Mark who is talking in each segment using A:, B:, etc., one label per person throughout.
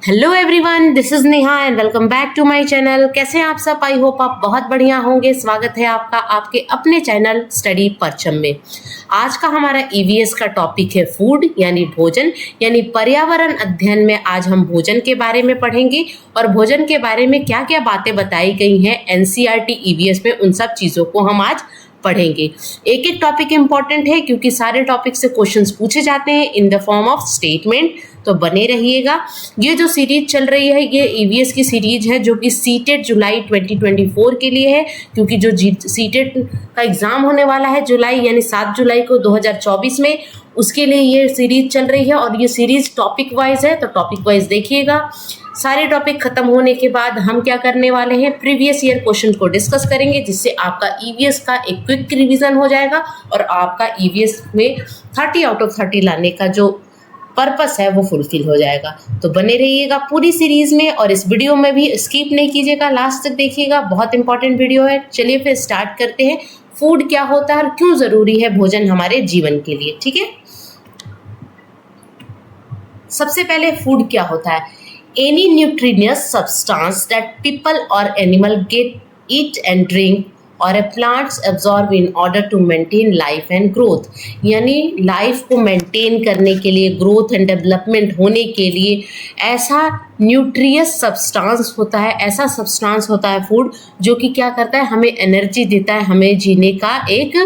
A: Hello everyone, this is Neha and welcome back to my channel. कैसे हैं आप सब? आई होप आप बहुत बढ़िया होंगे। स्वागत है आपका आपके अपने चैनल स्टडी परचम में। आज का हमारा ईवीएस का टॉपिक है फूड यानी भोजन यानी पर्यावरण अध्ययन में। आज हम भोजन के बारे में पढ़ेंगे और भोजन के बारे में क्या क्या बातें बताई गई हैं एनसीईआरटी ईवीएस में, उन सब चीज़ों को हम आज पढ़ेंगे। एक एक टॉपिक इंपॉर्टेंट है क्योंकि सारे टॉपिक से क्वेश्चंस पूछे जाते हैं in the form of statement, तो बने रहिएगा। ये जो सीरीज चल रही है ये ईवीएस की सीरीज है जो कि सीटेट जुलाई 2024 के लिए है, क्योंकि जो सीटेट का एग्जाम होने वाला है जुलाई यानी 7 जुलाई को 2024 में, उसके लिए ये सीरीज चल रही है। और ये सीरीज टॉपिक वाइज है, तो टॉपिक वाइज देखिएगा। सारे टॉपिक खत्म होने के बाद हम क्या करने वाले हैं, प्रीवियस ईयर क्वेश्चन को डिस्कस करेंगे, जिससे आपका ईवीएस का एक क्विक रिवीजन हो जाएगा और आपका ईवीएस में 30 आउट ऑफ 30 लाने का जो पर्पस है वो फुलफिल हो जाएगा। तो बने रहिएगा पूरी सीरीज में और इस वीडियो में भी स्किप नहीं कीजिएगा, लास्ट तक देखिएगा, बहुत इंपॉर्टेंट वीडियो है। चलिए फिर स्टार्ट करते हैं। फूड क्या होता है और क्यों जरूरी है भोजन हमारे जीवन के लिए, ठीक है। सबसे पहले फूड क्या होता है? Any nutritious substance that people or animal eat and drink or a plants absorb in order to maintain life and growth। यानी लाइफ को मेंटेन करने के लिए, ग्रोथ एंड डेवलपमेंट होने के लिए ऐसा न्यूट्रियस सब्सटेंस होता है, ऐसा सब्सटेंस होता है फूड जो कि क्या करता है, हमें एनर्जी देता है, हमें जीने का एक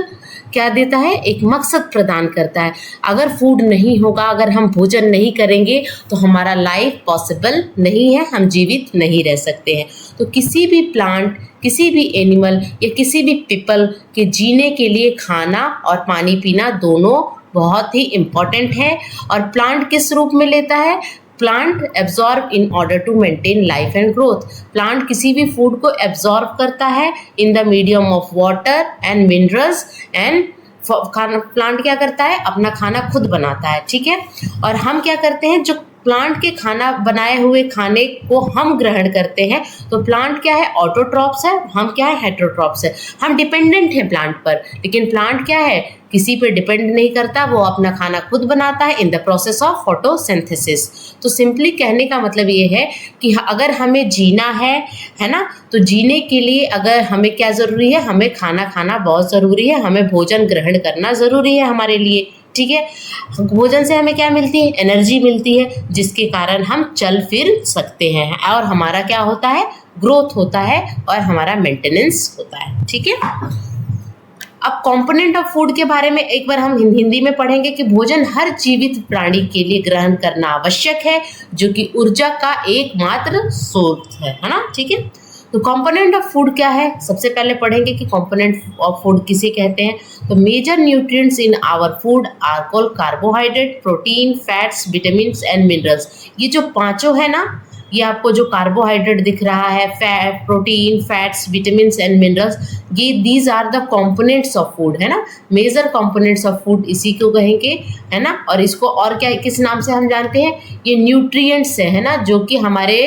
A: क्या देता है, एक मकसद प्रदान करता है। अगर फूड नहीं होगा, अगर हम भोजन नहीं करेंगे तो हमारा लाइफ पॉसिबल नहीं है, हम जीवित नहीं रह सकते हैं। तो किसी भी प्लांट, किसी भी एनिमल या किसी भी पीपल के जीने के लिए खाना और पानी पीना दोनों बहुत ही इम्पॉर्टेंट है। और प्लांट किस रूप में लेता है? Plant absorb in order to maintain life and growth. Plant किसी भी फूड को एब्जॉर्ब करता है in the medium of water and minerals and plant क्या करता है, अपना खाना खुद बनाता है, ठीक है। और हम क्या करते हैं, जो प्लांट के खाना बनाए हुए खाने को हम ग्रहण करते हैं, तो प्लांट क्या है, ऑटोट्रॉप्स है, हम क्या है, हेटरोट्रॉप्स है। हम डिपेंडेंट हैं प्लांट पर, लेकिन प्लांट क्या है, किसी पर डिपेंड नहीं करता, वो अपना खाना खुद बनाता है in the process of photosynthesis. तो सिंपली कहने का मतलब ये है कि अगर हमें जीना है ना, तो जीने के लिए अगर हमें क्या ज़रूरी है, हमें खाना खाना बहुत ज़रूरी है, हमें भोजन ग्रहण करना ज़रूरी है हमारे लिए, ठीक है। भोजन से हमें क्या मिलती है, एनर्जी मिलती है, जिसके कारण हम चल फिर सकते हैं और हमारा क्या होता है, ग्रोथ होता है और हमारा मेंटेनेंस होता है, ठीक है। अब कंपोनेंट ऑफ फूड के बारे में एक बार हम हिंदी में पढ़ेंगे कि भोजन हर जीवित प्राणी के लिए ग्रहण करना आवश्यक है, जो कि ऊर्जा का एकमात्र स्रोत है ना, ठीक है। तो कंपोनेंट ऑफ फूड क्या है, सबसे पहले पढ़ेंगे कि कंपोनेंट ऑफ फूड किसे कहते हैं। तो major nutrients in our food are called carbohydrate, protein, fats, vitamins and minerals. ये जो पांचों है ना, ये आपको जो कार्बोहाइड्रेट दिख रहा है, fat, protein, fats, vitamins and minerals, ये these are the components of food, है ना। मेजर कंपोनेंट्स ऑफ फूड इसी को कहेंगे, है ना। और इसको और क्या किस नाम से हम जानते हैं, ये न्यूट्रिएंट्स है ना, जो कि हमारे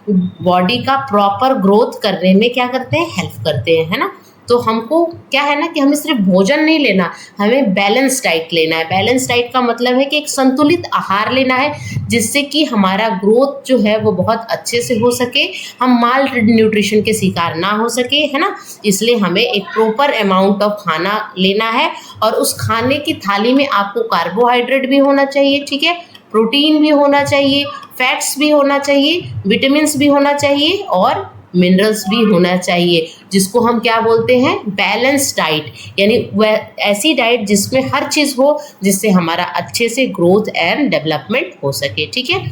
A: बॉडी का प्रॉपर ग्रोथ करने में क्या करते हैं, हेल्प करते हैं, है ना। तो हमको क्या है ना कि हमें सिर्फ भोजन नहीं लेना, हमें बैलेंस डाइट लेना है। बैलेंस डाइट का मतलब है कि एक संतुलित आहार लेना है, जिससे कि हमारा ग्रोथ जो है वो बहुत अच्छे से हो सके, हम माल न्यूट्रिशन के शिकार ना हो सके, है ना। इसलिए हमें एक प्रॉपर अमाउंट ऑफ खाना लेना है और उस खाने की थाली में आपको कार्बोहाइड्रेट भी होना चाहिए, ठीक है, प्रोटीन भी होना चाहिए, फैट्स भी होना चाहिए, विटामिन्स भी होना चाहिए और मिनरल्स भी होना चाहिए, जिसको हम क्या बोलते हैं, बैलेंस डाइट। यानी वह ऐसी डाइट जिसमें हर चीज़ हो, जिससे हमारा अच्छे से ग्रोथ एंड डेवलपमेंट हो सके, ठीक है।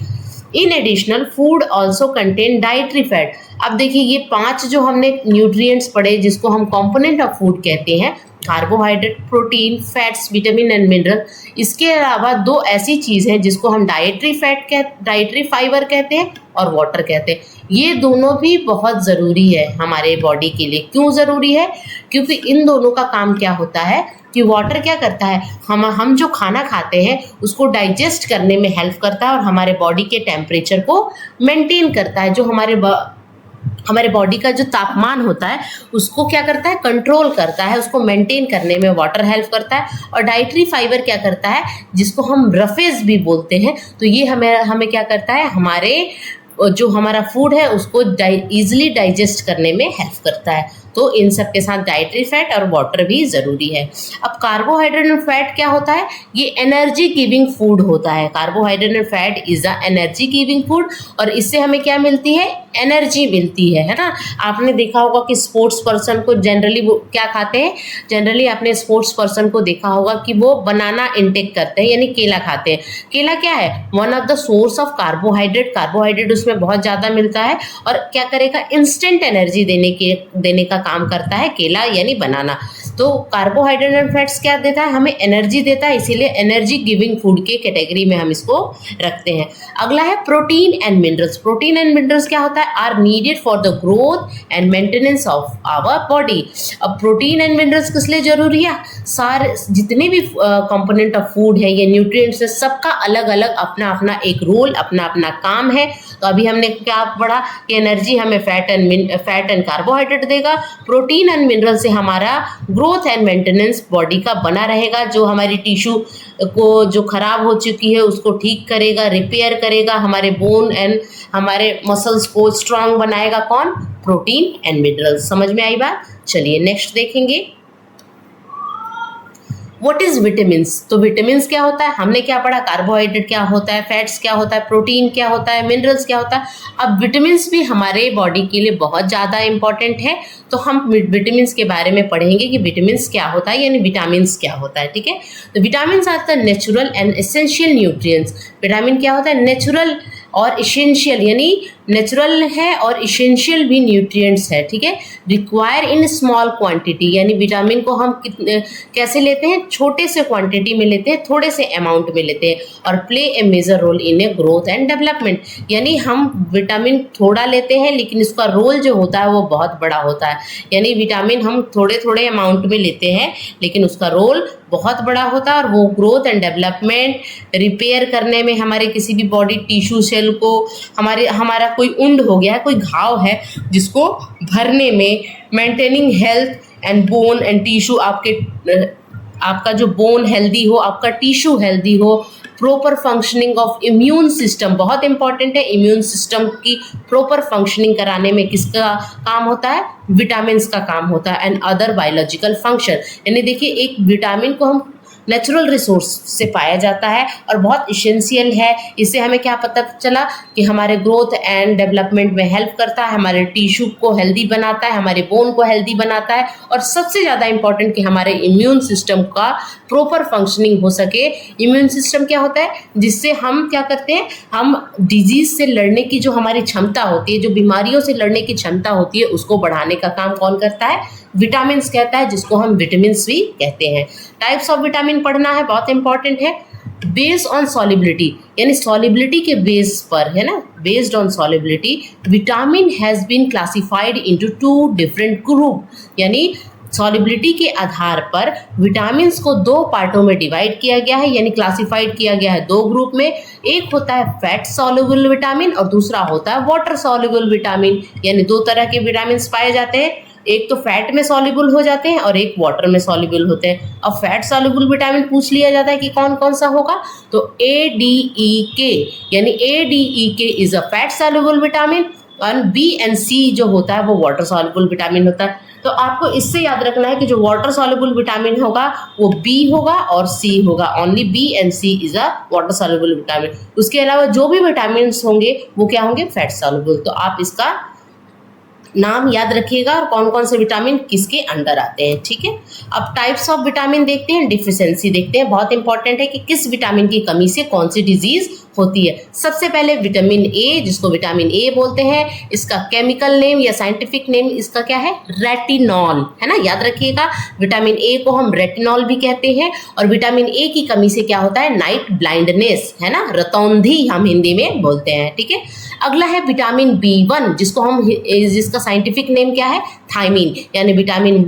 A: In additional food also contain dietary fat. अब देखिए ये 5 जो हमने न्यूट्रिएंट्स पढ़े, जिसको हम कंपोनेंट ऑफ फूड कहते हैं, carbohydrate, protein, fats, vitamin and mineral. इसके अलावा 2 ऐसी चीज़ हैं जिसको हम डाइटरी फाइबर कहते हैं और वाटर कहते हैं। ये दोनों भी बहुत ज़रूरी है हमारे बॉडी के लिए। क्यों ज़रूरी है? क्योंकि इन दोनों का काम क्या होता है कि वाटर क्या करता है, हम जो खाना खाते हैं उसको डाइजेस्ट करने में हेल्प करता है और हमारे बॉडी के टेम्परेचर को मेंटेन करता है। जो हमारे बॉडी का जो तापमान होता है उसको क्या करता है, कंट्रोल करता है, उसको मेंटेन करने में वाटर हेल्प करता है। और डाइटरी फाइबर क्या करता है, जिसको हम रफेज भी बोलते हैं, तो ये हमें क्या करता है, हमारे जो हमारा फूड है उसको ईजिली डाइजेस्ट करने में हेल्प करता है। तो इन सब के साथ डाइटरी फैट और वाटर भी ज़रूरी है। अब कार्बोहाइड्रेट एंड फैट क्या होता है? ये एनर्जी गिविंग फूड होता है। Carbohydrate and fat is a energy giving food, और इससे हमें क्या मिलती है? एनर्जी मिलती है ना। आपने देखा होगा कि स्पोर्ट्स पर्सन को जनरली वो क्या खाते हैं? जनरली आपने स्पोर्ट्स पर्सन को देखा होगा कि वो बनाना इंटेक करते हैं, यानी केला खाते हैं। केला क्या है? One of the source of carbohydrate. Carbohydrate उसमें बहुत ज़्यादा मिलता है, और क्या करेगा? इंस्टेंट एनर्जी देने का काम करता है केला यानी बनाना। तो कार्बोहाइड्रेट एंड फैट्स क्या देता है? हमें एनर्जी देता है, इसीलिए एनर्जी गिविंग फूड के कैटेगरी में हम इसको रखते हैं। अगला है protein and minerals. Protein and minerals क्या होता है? Are needed for the growth and maintenance of our body. अब प्रोटीन एंड मिनरल्स किस लिए जरूरी है? सारे जितने भी कंपोनेंट ऑफ फूड है या न्यूट्रिएंट्स है, सबका अलग अलग अपना अपना एक रोल, अपना अपना काम है। तो अभी हमने क्या पढ़ा कि एनर्जी हमें फैट एंड कार्बोहाइड्रेट देगा। प्रोटीन एंड मिनरल से हमारा ग्रोथ एंड मेंटेनेंस बॉडी का बना रहेगा, जो हमारी टिश्यू को जो खराब हो चुकी है उसको ठीक करेगा, रिपेयर करेगा, हमारे बोन एंड हमारे मसल्स को स्ट्रांग बनाएगा। कौन? Protein and mineral. समझ में आई बात? चलिए नेक्स्ट देखेंगे। What is vitamins? तो विटामिन्स क्या होता है? हमने क्या पढ़ा? कार्बोहाइड्रेट क्या होता है, फैट्स क्या होता है, प्रोटीन क्या होता है, मिनरल्स क्या होता है। अब विटामिन्स भी हमारे बॉडी के लिए बहुत ज़्यादा इंपॉर्टेंट है, तो हम विटामिन्स के बारे में पढ़ेंगे कि विटामिन्स क्या होता है, यानी विटामिन्स क्या होता है। ठीक है, तो vitamins are the natural and essential nutrients. Vitamin क्या होता है? नेचुरल और इसेंशियल, यानी नेचुरल है और इसेंशियल भी न्यूट्रिएंट्स है। ठीक है, रिक्वायर इन स्मॉल क्वांटिटी, यानी विटामिन को हम कैसे लेते हैं? छोटे से क्वांटिटी में लेते हैं, थोड़े से अमाउंट में लेते हैं, और play a major role in a growth and development. यानी हम विटामिन थोड़ा लेते हैं लेकिन इसका रोल जो होता है वो बहुत बड़ा होता है। यानी विटामिन हम थोड़े थोड़े अमाउंट में लेते हैं लेकिन उसका रोल बहुत बड़ा होता है, और वो ग्रोथ एंड डेवलपमेंट, रिपेयर करने में, हमारे किसी भी बॉडी टिश्यू सेल को, हमारा कोई उंड हो गया है, कोई घाव है जिसको भरने में, maintaining health and bone and tissue, आपका जो बोन हेल्दी हो, आपका टिश्यू हेल्दी हो, proper functioning of immune system बहुत इंपॉर्टेंट है। इम्यून सिस्टम की प्रॉपर फंक्शनिंग कराने में किसका काम होता है? विटामिन्स का काम होता है। एंड अदर बायोलॉजिकल फंक्शन, यानी देखिए एक विटामिन को हम नेचुरल रिसोर्स से पाया जाता है और बहुत इसेंशियल है। इससे हमें क्या पता चला कि हमारे ग्रोथ एंड डेवलपमेंट में हेल्प करता है, हमारे टिश्यू को हेल्दी बनाता है, हमारे बोन को हेल्दी बनाता है, और सबसे ज़्यादा इंपॉर्टेंट कि हमारे इम्यून सिस्टम का प्रॉपर फंक्शनिंग हो सके। इम्यून सिस्टम क्या होता है? जिससे हम क्या करते हैं? हम डिजीज से लड़ने की जो हमारी क्षमता होती है, जो बीमारियों से लड़ने की क्षमता होती है, उसको बढ़ाने का काम कौन करता है? विटामिन्स कहता है, जिसको हम विटामिन्स भी कहते हैं। टाइप्स ऑफ विटामिन पढ़ना है, बहुत इंपॉर्टेंट है। बेस्ड ऑन सॉलिबिलिटी, यानी सॉलिबिलिटी के बेस पर, है ना, based on solubility vitamin has been classified into 2 different group. यानी सॉलिबिलिटी के आधार पर विटामिन्स को 2 पार्टों में डिवाइड किया गया है, यानी क्लासिफाइड किया गया है 2 ग्रुप में। एक होता है फैट सॉल्युबल विटामिन और दूसरा होता है वाटर सॉल्युबल विटामिन। यानी 2 तरह के विटामिन्स पाए जाते हैं, एक तो फैट में सॉल्युबल हो जाते हैं और एक वाटर में सॉल्युबल होते हैं। अब फैट सॉल्युबल विटामिन पूछ लिया जाता है कि कौन कौन सा होगा, तो ADEK, यानी ADEK is a fat soluble vitamin, और B and C जो होता है वो वाटर सॉल्युबल विटामिन होता है। तो आपको इससे याद रखना है कि जो वाटर सॉल्युबल विटामिन होगा वो B होगा और C होगा। Only B and C is a water soluble vitamin. उसके अलावा जो भी विटामिन होंगे वो क्या होंगे? Fat soluble. तो आप इसका नाम याद रखिएगा और कौन कौन से विटामिन किसके अंडर आते हैं। ठीक है, अब टाइप्स ऑफ विटामिन देखते हैं, डिफिशिएंसी देखते हैं। बहुत इंपॉर्टेंट है कि किस विटामिन की कमी से कौन सी डिजीज होती है। सबसे पहले विटामिन ए, जिसको विटामिन ए बोलते हैं, इसका केमिकल नेम या साइंटिफिक नेम इसका क्या है? रेटिनॉल, है ना, याद रखिएगा। विटामिन ए को हम रेटिनॉल भी कहते हैं। और विटामिन ए की कमी से क्या होता है? नाइट ब्लाइंडनेस, है ना, रतौंधी हम हिंदी में बोलते हैं। ठीक है, अगला है विटामिन B1, जिसका साइंटिफिक नेम क्या है? थायमीन, यानी विटामिन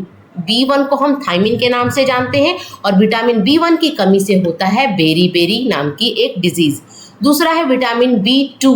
A: B1 को हम थायमीन के नाम से जानते हैं। और विटामिन B1 की कमी से होता है बेरी नाम की एक डिजीज। दूसरा है विटामिन B2,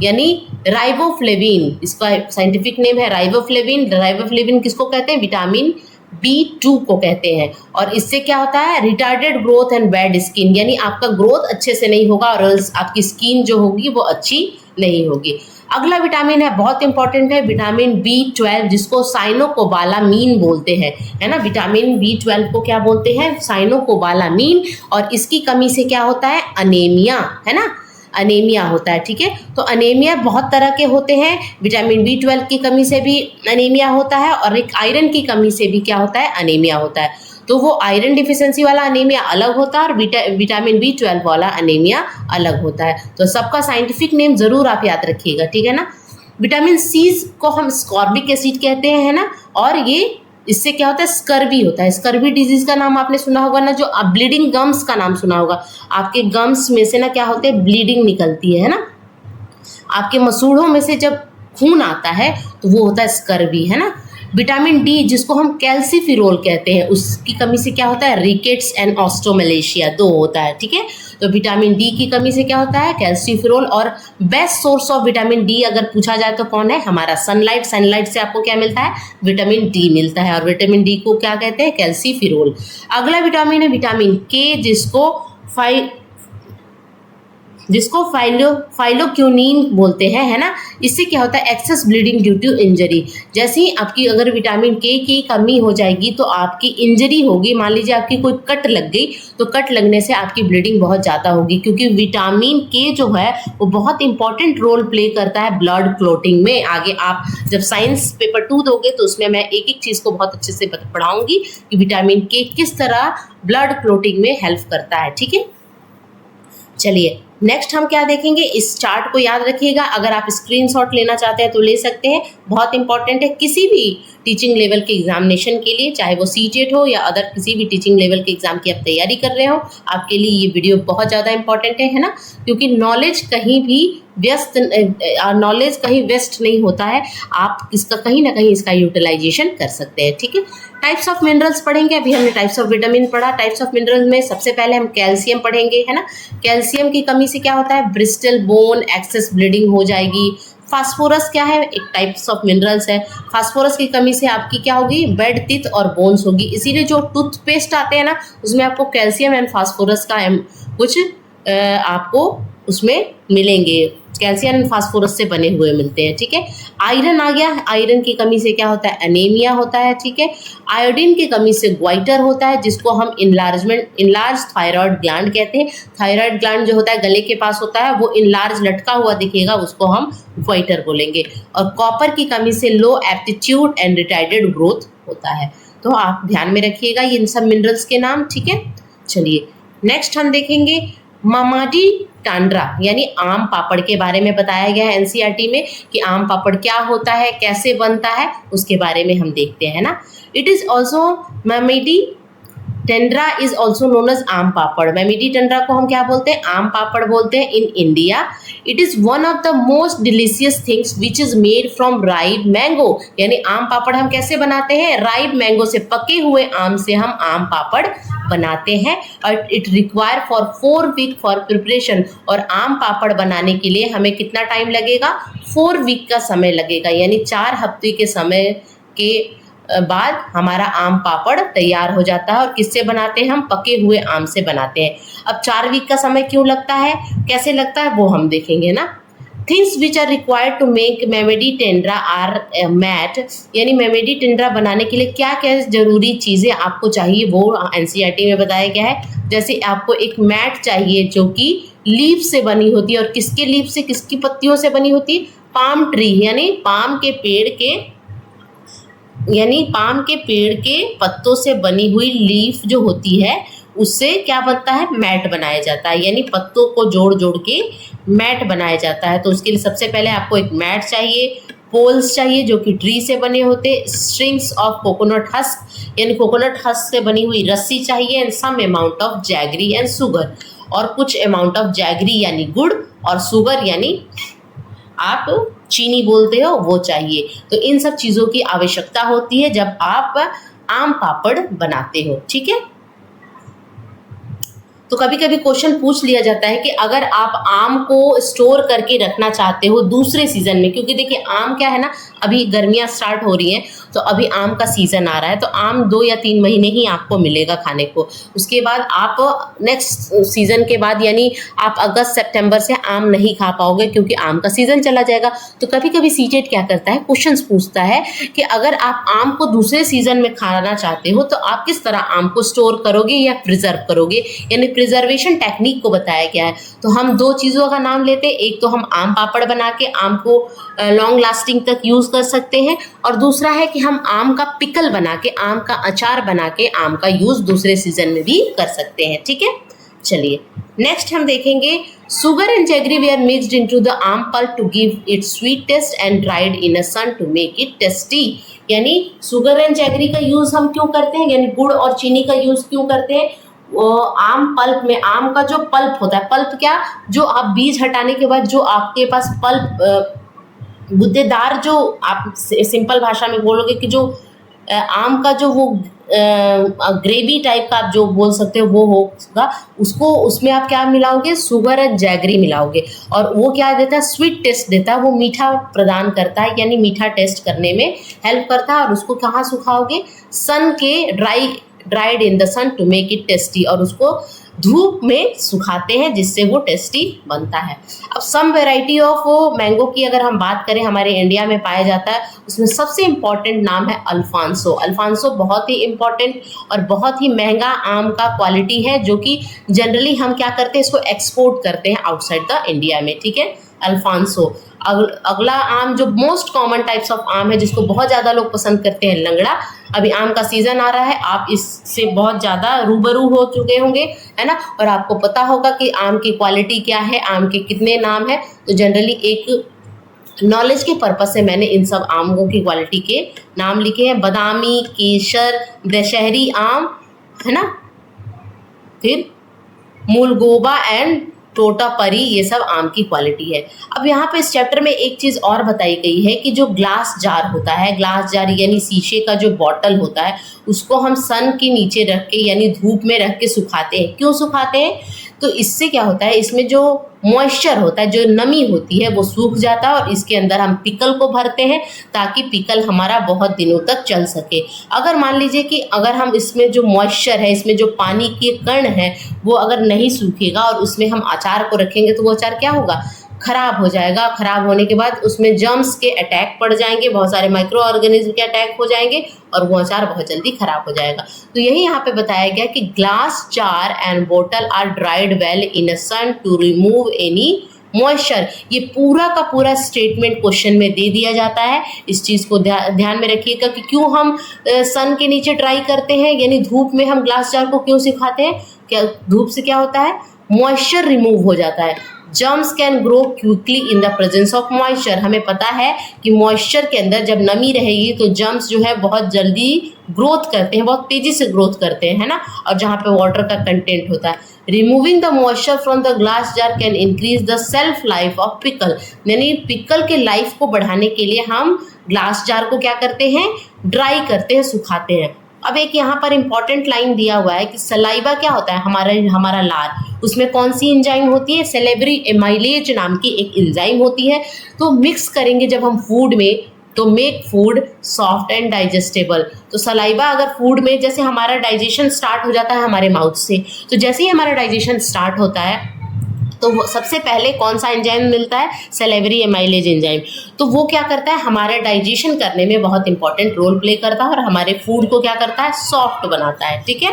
A: यानी राइबोफ्लेविन, इसका साइंटिफिक नेम है राइबोफ्लेविन। राइबोफ्लेविन किसको कहते हैं? विटामिन B2 को कहते हैं। और इससे क्या होता है? Retarded growth and bad skin, यानी आपका ग्रोथ अच्छे से नहीं होगा और आपकी स्किन जो होगी वो अच्छी नहीं होगी। अगला विटामिन है, बहुत इंपॉर्टेंट है, विटामिन B12 जिसको साइनोकोबालामीन बोलते हैं, है ना। विटामिन B12 को क्या बोलते हैं? साइनोकोबालामीन। और इसकी कमी से क्या होता है? अनेमिया, है ना, अनेमिया होता है, ठीक है। तो अनेमिया बहुत तरह के होते हैं, विटामिन B12 की कमी से भी अनेमिया होता है और एक आयरन की कमी से भी क्या होता है? अनेमिया होता है। तो वो आयरन डिफिशिएंसी वाला अनेमिया अलग होता है और विटामिन B12 वाला अनेमिया अलग होता है। तो सबका साइंटिफिक नेम जरूर आप याद रखिएगा, ठीक है ना। विटामिन सी को हम स्कॉर्बिक एसिड कहते हैं, है ना। और ये इससे क्या होता है? स्कर्वी होता है। स्कर्वी डिजीज का नाम आपने सुना होगा ना, जो ब्लीडिंग गम्स का नाम सुना होगा। आपके गम्स में से ना क्या होते हैं? ब्लीडिंग निकलती है ना। आपके मसूड़ों में से जब खून आता है तो वो होता है स्कर्वी, है ना। विटामिन डी जिसको हम कैल्सीफिरोल कहते हैं, उसकी कमी से क्या होता है? रिकेट्स एंड ऑस्टोमलेशिया, 2 होता है, ठीक है। तो विटामिन डी की कमी से क्या होता है? कैल्सीफिरोल। और best source of vitamin D अगर पूछा जाए तो कौन है? हमारा सनलाइट। सनलाइट से आपको क्या मिलता है? विटामिन डी मिलता है और विटामिन डी को क्या कहते हैं? कैल्सीफिरोल। अगला विटामिन है विटामिन के जिसको फाइलोक्यूनिन बोलते हैं, है ना। इससे क्या होता है? Excess bleeding due to injury. जैसे ही आपकी अगर विटामिन के की कमी हो जाएगी तो आपकी इंजरी होगी। मान लीजिए आपकी कोई कट लग गई तो कट लगने से आपकी ब्लीडिंग बहुत ज़्यादा होगी, क्योंकि विटामिन के जो है वो बहुत इंपॉर्टेंट रोल प्ले करता है ब्लड क्लॉटिंग में। आगे आप जब साइंस पेपर 2 दोगे तो उसमें मैं एक एक चीज़ को बहुत अच्छे से पढ़ाऊंगी कि विटामिन के किस तरह ब्लड क्लॉटिंग में हेल्प करता है, ठीक है। चलिए नेक्स्ट हम क्या देखेंगे? इस चार्ट को याद रखिएगा। अगर आप स्क्रीनशॉट लेना चाहते हैं तो ले सकते हैं, बहुत इंपॉर्टेंट है किसी भी टीचिंग लेवल के एग्जामिनेशन के लिए, चाहे वो सीटेट हो या अदर किसी भी टीचिंग लेवल के एग्जाम की आप तैयारी कर रहे हो, आपके लिए ये वीडियो बहुत ज़्यादा इंपॉर्टेंट है ना। क्योंकि नॉलेज कहीं वेस्ट नहीं होता है। आप इसका कहीं ना कहीं इसका यूटिलाइजेशन कर सकते हैं, ठीक है। टाइप्स ऑफ मिनरल्स पढ़ेंगे। अभी हमने टाइप्स ऑफ विटामिन पढ़ा। टाइप्स ऑफ मिनरल्स में सबसे पहले हम कैल्शियम पढ़ेंगे, है ना। कैल्शियम की कमी से क्या होता है? ब्रिस्टल बोन, एक्सेस ब्लीडिंग हो जाएगी। फास्फोरस क्या है? एक टाइप्स ऑफ मिनरल्स है। फास्फोरस की कमी से आपकी क्या होगी? बेड टीथ और बोन्स होगी। इसीलिए जो टूथपेस्ट आते हैं ना उसमें आपको कैल्शियम एंड फास्फोरस का कुछ आपको उसमें मिलेंगे। कैल्शियम एंड फास्फोरस से बने हुए मिलते हैं, ठीक है। आयरन आ गया। आयरन की कमी से क्या होता है? एनीमिया होता है, ठीक है। आयोडीन की कमी से ग्वाइटर होता है, जिसको हम इनलार्ज थायराइड ग्लैंड कहते हैं। थायराइड ग्लैंड जो होता है गले के पास होता है, वो इनलार्ज लटका हुआ दिखेगा, उसको हम ग्वाइटर बोलेंगे। और कॉपर की कमी से लो एप्टीट्यूड एंड रिटार्डेड ग्रोथ होता है। तो आप ध्यान में रखिएगा इन सब मिनरल्स के नाम, ठीक है। चलिए नेक्स्ट हम देखेंगे मामाडी टांड्रा यानी आम पापड़ के बारे में बताया गया है एनसीईआरटी में कि आम पापड़ क्या होता है, कैसे बनता है, उसके बारे में हम देखते हैं ना। It is also mamidi tandra is also known as aam papad. मेमिडी टेंड्रा को हम क्या बोलते हैं? आम पापड़ बोलते हैं in India. It is one of the most delicious things which is made from ride mango. यानी आम पापड़ हम कैसे बनाते हैं? राइड मैंगो से, पके हुए आम से हम आम पापड़ बनाते हैं। और it require for 4 week for preparation. और आम पापड़ बनाने के लिए हमें कितना टाइम लगेगा? 4 वीक का समय लगेगा। यानी 4 हफ्ते के समय के बाद हमारा आम पापड़ तैयार हो जाता है। और किससे बनाते हैं? हम पके हुए आम से बनाते हैं। अब 4 वीक का समय क्यों लगता है, कैसे लगता है, वो हम देखेंगे ना। Things which are required to make mamidi tandra are mat. यानी मेमेडी टेंड्रा बनाने के लिए क्या क्या जरूरी चीज़ें आपको चाहिए वो एनसीईआरटी में बताया गया है। जैसे आपको एक मैट चाहिए जो कि लीफ से बनी होती है। और किसके लीफ से, किसकी पत्तियों से बनी होती है? पाम ट्री यानी पाम के पेड़ के पत्तों से बनी हुई लीफ जो होती है उससे क्या बनता है? मैट बनाया जाता है। यानी पत्तों को जोड़ जोड़ के मैट बनाया जाता है। तो उसके लिए सबसे पहले आपको एक मैट चाहिए, पोल्स चाहिए जो कि ट्री से बने होते, स्ट्रिंग्स ऑफ कोकोनट हस्क यानी कोकोनट हस्क से बनी हुई रस्सी चाहिए, and some amount of jaggery and sugar. और कुछ अमाउंट ऑफ जैगरी यानी गुड़ और शुगर यानी आप चीनी बोलते हो वो चाहिए। तो इन सब चीज़ों की आवश्यकता होती है जब आप आम पापड़ बनाते हो, ठीक है। तो कभी कभी क्वेश्चन पूछ लिया जाता है कि अगर आप आम को स्टोर करके रखना चाहते हो दूसरे सीजन में, क्योंकि देखिए आम क्या है ना, अभी गर्मियाँ स्टार्ट हो रही हैं तो अभी आम का सीज़न आ रहा है, तो आम 2 या 3 महीने ही आपको मिलेगा खाने को। उसके बाद आप नेक्स्ट सीज़न के बाद यानी आप अगस्त सितंबर से आम नहीं खा पाओगे, क्योंकि आम का सीज़न चला जाएगा। तो कभी कभी सीटेट क्या करता है, क्वेश्चंस पूछता है कि अगर आप आम को दूसरे सीज़न में खाना चाहते हो तो आप किस तरह आम को स्टोर करोगे या प्रिजर्व करोगे, यानी प्रिजर्वेशन टेक्निक को बताया गया है। तो हम 2 चीज़ों का नाम लेते हैं, एक तो हम आम पापड़ बना के आम को लॉन्ग लास्टिंग तक यूज़ कर सकते हैं, और दूसरा है कि हम आम का पिकल बना के, आम का अचार बना के आम का यूज़ दूसरे सीजन में भी कर सकते हैं। ठीक है, चलिए नेक्स्ट हम देखेंगे, sugar and jaggery they are mixed into the aam pulp to give it sweet taste and dried in a sun to make it tasty. यानी शुगर एंड जैगरी का यूज़ हम क्यों करते हैं, यानी गुड़ और चीनी का यूज़ क्यों करते हैं, वो आम पल्प में, आम का जो पल्प होता है, पल्प क्या, जो आप बीज हटाने के बाद जो आपके पास पल्प गुद्देदार, जो आप सिंपल भाषा में बोलोगे कि जो आम का जो वो ग्रेवी टाइप का आप जो बोल सकते हो वो होगा, उसको उसमें आप क्या मिलाओगे, शुगर एंड जैगरी मिलाओगे, और वो क्या देता है, स्वीट टेस्ट देता है, वो मीठा प्रदान करता है, यानी मीठा टेस्ट करने में हेल्प करता है। और उसको कहाँ सुखाओगे, सन के dried in the sun to make it tasty, और उसको धूप में सुखाते हैं जिससे वो टेस्टी बनता है। अब सम वेराइटी ऑफ मैंगो की अगर हम बात करें, हमारे इंडिया में पाया जाता है, उसमें सबसे इम्पॉर्टेंट नाम है अल्फांसो। अल्फांसो बहुत ही इम्पॉर्टेंट और बहुत ही महंगा आम का क्वालिटी है, जो कि जनरली हम क्या करते हैं, इसको एक्सपोर्ट करते हैं आउटसाइड द इंडिया में। ठीक है, अल्फांसो। अगला आम जो मोस्ट कॉमन टाइप्स ऑफ आम है, जिसको बहुत ज़्यादा लोग पसंद करते हैं, लंगड़ा। अभी आम का सीज़न आ रहा है, आप इससे बहुत ज़्यादा रूबरू हो चुके होंगे, है ना, और आपको पता होगा कि आम की क्वालिटी क्या है, आम के कितने नाम है। तो जनरली एक नॉलेज के पर्पज से मैंने इन सब आमों की क्वालिटी के नाम लिखे हैं, बादामी, केसर, दशहरी आम, है ना, फिर मूलगोबा एंड तोतापरी, ये सब आम की क्वालिटी है। अब यहाँ पे इस चैप्टर में एक चीज़ और बताई गई है कि जो ग्लास जार होता है, ग्लास जार यानी शीशे का जो बॉटल होता है, उसको हम सन के नीचे रख के यानी धूप में रख के सुखाते हैं। क्यों सुखाते हैं, तो इससे क्या होता है, इसमें जो मॉइस्चर होता है, जो नमी होती है, वो सूख जाता है, और इसके अंदर हम पिकल को भरते हैं ताकि पिकल हमारा बहुत दिनों तक चल सके। अगर मान लीजिए कि अगर हम इसमें जो मॉइस्चर है, इसमें जो पानी के कण है, वो अगर नहीं सूखेगा और उसमें हम अचार को रखेंगे, तो वो अचार क्या होगा, खराब हो जाएगा। खराब होने के बाद उसमें जर्म्स के अटैक पड़ जाएंगे, बहुत सारे माइक्रो ऑर्गेनिज्म के अटैक हो जाएंगे, और वो अचार बहुत जल्दी खराब हो जाएगा। तो यही यहाँ पे बताया गया कि ग्लास जार एंड बोतल are dried well in a sun to remove any moisture. ये पूरा का पूरा स्टेटमेंट क्वेश्चन में दे दिया जाता है। इस चीज़ को ध्यान में रखिएगा कि क्यों हम सन के नीचे ड्राई करते हैं, यानी धूप में हम ग्लास जार को क्यों सिखाते हैं। क्या धूप से क्या होता है, मॉइस्चर रिमूव हो जाता है। Germs can grow quickly in the presence of moisture. हमें पता है कि मॉइस्चर के अंदर जब नमी रहेगी तो जर्म्स जो है बहुत जल्दी ग्रोथ करते हैं, बहुत तेज़ी से ग्रोथ करते हैं, है ना, और जहाँ पे वाटर का कंटेंट होता है। Removing the moisture from the glass jar can increase the self life of pickle, यानी पिकल के लाइफ को बढ़ाने के लिए हम ग्लास जार को क्या करते हैं, ड्राई करते हैं, सुखाते हैं। अब एक यहाँ पर इंपॉर्टेंट लाइन दिया हुआ है कि सलाइवा क्या होता है, हमारा लार, उसमें कौन सी एंजाइम होती है, सेलेब्री एमाइलेज नाम की एक एंजाइम होती है। तो मिक्स करेंगे जब हम फूड में, तो make food soft and digestible. तो सलाइवा अगर फूड में, जैसे हमारा डाइजेशन स्टार्ट हो जाता है हमारे माउथ से, तो जैसे ही हमारा डाइजेशन स्टार्ट होता है तो सबसे पहले कौन सा एंजाइम मिलता है, सेलेब्री एमाइलेज एंजाइम। तो वो क्या करता है, हमारे डाइजेशन करने में बहुत इंपॉर्टेंट रोल प्ले करता है, और हमारे फूड को क्या करता है, सॉफ्ट बनाता है। ठीक है,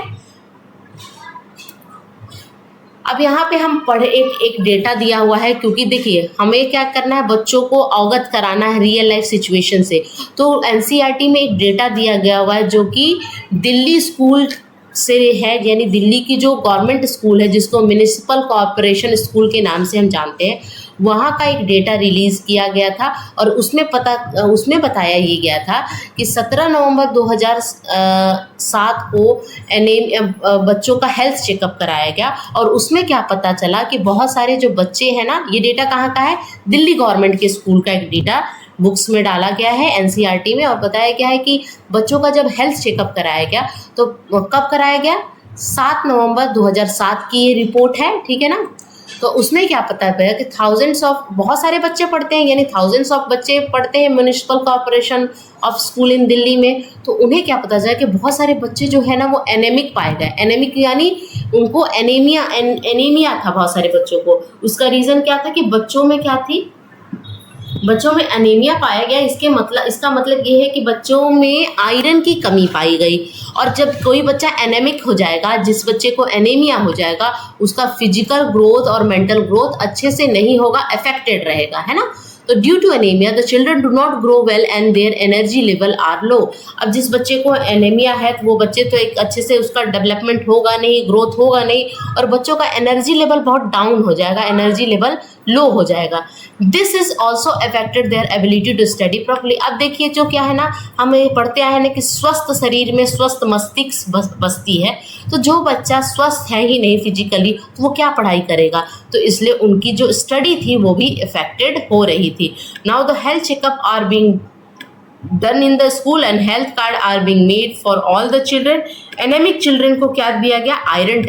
A: अब यहाँ पे हम पढ़े एक डेटा दिया हुआ है, क्योंकि देखिए हमें क्या करना है, बच्चों को अवगत कराना है रियल लाइफ सिचुएशन से। तो एनसीईआरटी में एक डेटा दिया गया हुआ है जो कि दिल्ली स्कूल से है, यानी दिल्ली की जो गवर्नमेंट स्कूल है, जिसको म्युनिसिपल कॉर्पोरेशन स्कूल के नाम से हम जानते हैं, वहाँ का एक डेटा रिलीज़ किया गया था, और उसमें बताया ये गया था कि 17 नवंबर 2007 को बच्चों का हेल्थ चेकअप कराया गया, और उसमें क्या पता चला कि बहुत सारे जो बच्चे हैं ना, ये डेटा कहाँ का है, दिल्ली गवर्नमेंट के स्कूल का एक डेटा बुक्स में डाला गया है एनसीईआरटी में, और बताया गया है कि बच्चों का जब हेल्थ चेकअप कराया गया, तो कब कराया गया, 7 नवंबर 2007 की ये रिपोर्ट है। ठीक है ना, तो उसमें क्या पता है कि थाउजेंड्स ऑफ बहुत सारे बच्चे पढ़ते हैं, यानी थाउजेंड्स ऑफ बच्चे पढ़ते हैं म्युनिसिपल कॉर्पोरेशन ऑफ स्कूल इन दिल्ली में। तो उन्हें क्या पता चला कि बहुत सारे बच्चे जो है ना वो एनेमिक पाए गए। एनेमिक यानी उनको एनीमिया था बहुत सारे बच्चों को। उसका रीज़न क्या था कि बच्चों में क्या थी, बच्चों में एनीमिया पाया गया। इसका मतलब ये है कि बच्चों में आयरन की कमी पाई गई। और जब कोई बच्चा एनेमिक हो जाएगा, जिस बच्चे को एनीमिया हो जाएगा, उसका फिजिकल ग्रोथ और मेंटल ग्रोथ अच्छे से नहीं होगा, अफेक्टेड रहेगा, है ना। तो due to anaemia the children do not grow well and their energy level are low. अब जिस बच्चे को एनीमिया है तो वो बच्चे तो एक अच्छे से उसका डेवलपमेंट होगा नहीं, ग्रोथ होगा नहीं, और बच्चों का एनर्जी लेवल बहुत डाउन हो जाएगा, एनर्जी लेवल लो हो जाएगा। This is also affected their ability to study properly. अब देखिए जो क्या है ना, हमें पढ़ते आए हैं ना कि स्वस्थ शरीर में स्वस्थ मस्तिष्क बसती है। तो जो बच्चा स्वस्थ है ही नहीं फिजिकली तो वो क्या पढ़ाई करेगा। तो इसलिए उनकी जो स्टडी थी वो भी अफेक्टेड हो रही थी। Now the health checkup are being done in the school and health card are being made for all the children। Anaemic children को क्या दिया गया, आयरन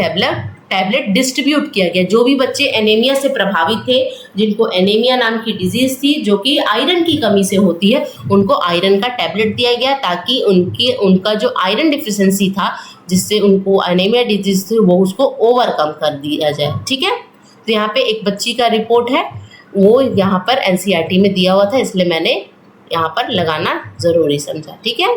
A: टैबलेट डिस्ट्रीब्यूट किया गया। जो भी बच्चे एनीमिया से प्रभावित थे, जिनको एनीमिया नाम की डिजीज थी जो कि आयरन की कमी से होती है, उनको आयरन का टैबलेट दिया गया ताकि उनका जो आयरन डिफिशिएंसी था, जिससे उनको एनीमिया डिजीज थी, वो उसको ओवरकम कर दिया जाए। ठीक है, तो यहाँ पे एक बच्ची का रिपोर्ट है, वो यहाँ पर एनसीईआरटी में दिया हुआ था, इसलिए मैंने यहाँ पर लगाना ज़रूरी समझा। ठीक है,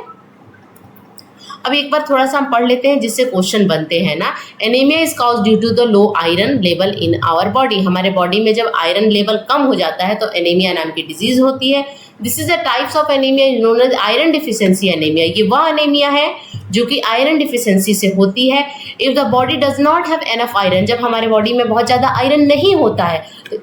A: अब एक बार थोड़ा सा हम पढ़ लेते हैं जिससे क्वेश्चन बनते हैं ना। Anaemia is cause due to the low iron level in our body. हमारे बॉडी में जब आयरन लेवल कम हो जाता है तो एनीमिया नाम की डिजीज होती है। This is a types of anaemia known as iron deficiency anaemia. ये वह एनीमिया है जो कि आयरन डिफिशिएंसी से होती है। If the body does not have enough iron, जब हमारे बॉडी में बहुत ज़्यादा आयरन नहीं होता है तो